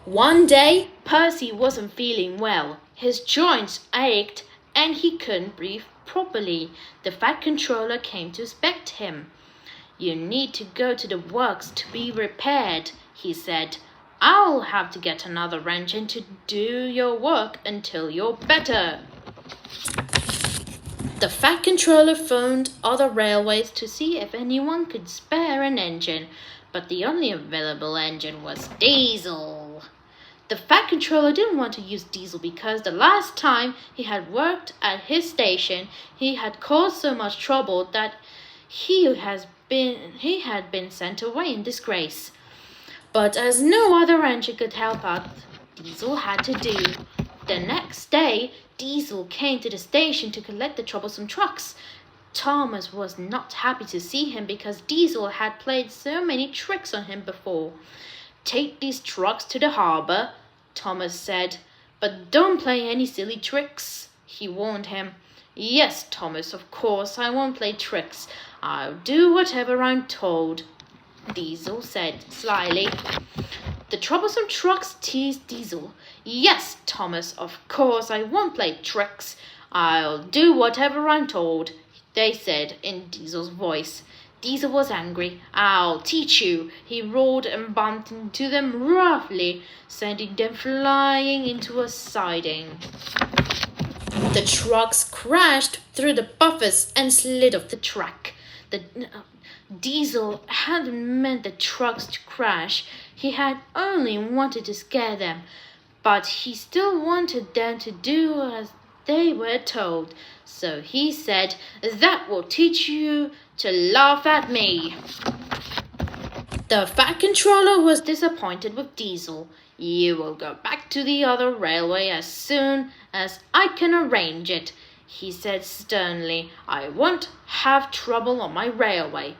One day, Percy wasn't feeling well. His joints ached and he couldn't breathe properly. The Fat Controller came to inspect him. "You need to go to the works to be repaired," he said. "I'll have to get another engine to do your work until you're better." The Fat Controller phoned other railways to see if anyone could spare an engine, but the only available engine was Diesel. The Fat Controller didn't want to use Diesel because the last time he had worked at his station, he had caused so much trouble that he had been sent away in disgrace. But as no other engine could help out, Diesel had to do. The next day, Diesel came to the station to collect the troublesome trucks. Thomas was not happy to see him because Diesel had played so many tricks on him before. "Take these trucks to the harbour," Thomas said, "but don't play any silly tricks," he warned him. "Yes, Thomas, of course I won't play tricks. I'll do whatever I'm told," Diesel said slyly. The troublesome trucks teased Diesel. "Yes, Thomas, of course I won't play tricks. I'll do whatever I'm told," they said in Diesel's voice. Diesel was angry. "I'll teach you," he roared and bumped into them roughly, sending them flying into a siding. The trucks crashed through the buffers and slid off the track. Diesel hadn't meant the trucks to crash. He had only wanted to scare them, but he still wanted them to do as they were told. So he said, "That will teach you to laugh at me." The Fat Controller was disappointed with Diesel. "You will go back to the other railway as soon as I can arrange it," he said sternly. "I won't have trouble on my railway."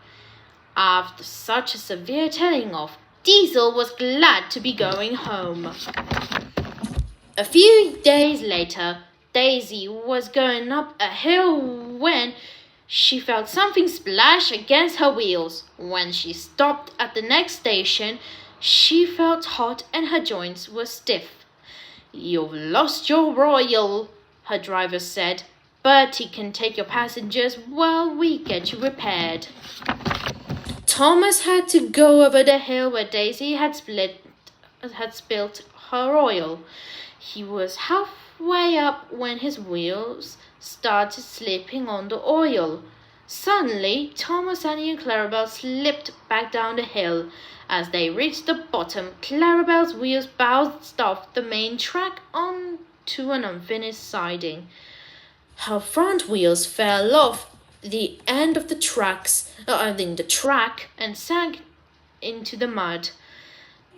After such a severe telling off, Diesel was glad to be going home. A few days later, Daisy was going up a hill when she felt something splash against her wheels. When she stopped at the next station, she felt hot and her joints were stiff. "You've lost your royal," her driver said, "but he can take your passengers while we get you repaired." Thomas had to go over the hill where Daisy had spilt her oil. He was halfway up when his wheels started slipping on the oil. Suddenly, Thomas, Annie, and Clarabelle slipped back down the hill. As they reached the bottom, Clarabelle's wheels bounced off the main track onto an unfinished siding. Her front wheels fell off the end of the track and sank into the mud.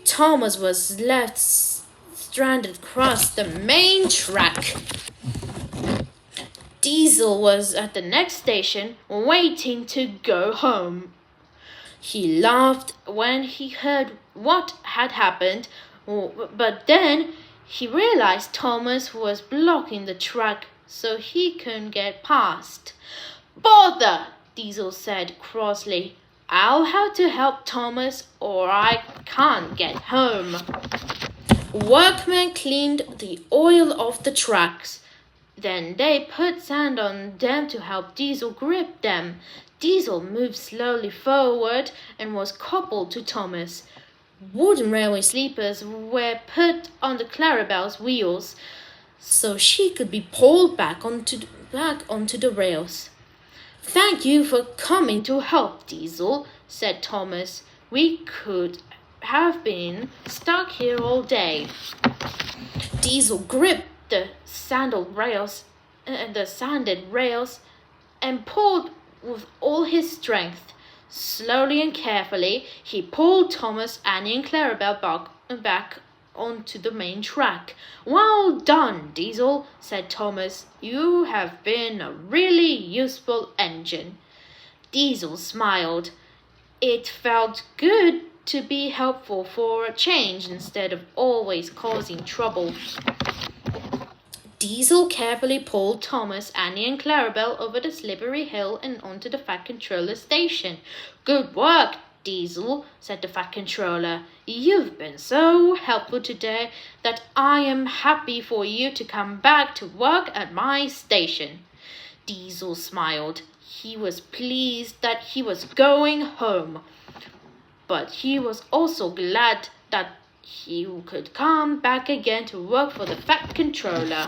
Thomas was left stranded across the main track. Diesel was at the next station, waiting to go home. He laughed when he heard what had happened, but then he realized Thomas was blocking the track so he couldn't get past. "Bother!" Diesel said crossly. "I'll have to help Thomas or I can't get home." Workmen cleaned the oil off the tracks. Then they put sand on them to help Diesel grip them. Diesel moved slowly forward and was coupled to Thomas. Wooden railway sleepers were put on the Clarabelle's wheels so she could be pulled back onto the rails. "Thank you for coming to help, Diesel," said Thomas. "We could have been stuck here all day." Diesel gripped the sanded rails and pulled with all his strength. Slowly and carefully, he pulled Thomas, Annie, and Clarabelle back onto the main track. "Well done, Diesel," said Thomas. "You have been a really useful engine." Diesel smiled. It felt good to be helpful for a change instead of always causing trouble. Diesel carefully pulled Thomas, Annie, and Clarabelle over the slippery hill and onto the Fat Controller station. "Good work, Diesel, said the Fat Controller, you've been so helpful today that I am happy for you to come back to work at my station. Diesel smiled. He was pleased that he was going home, but he was also glad that he could come back again to work for the Fat Controller.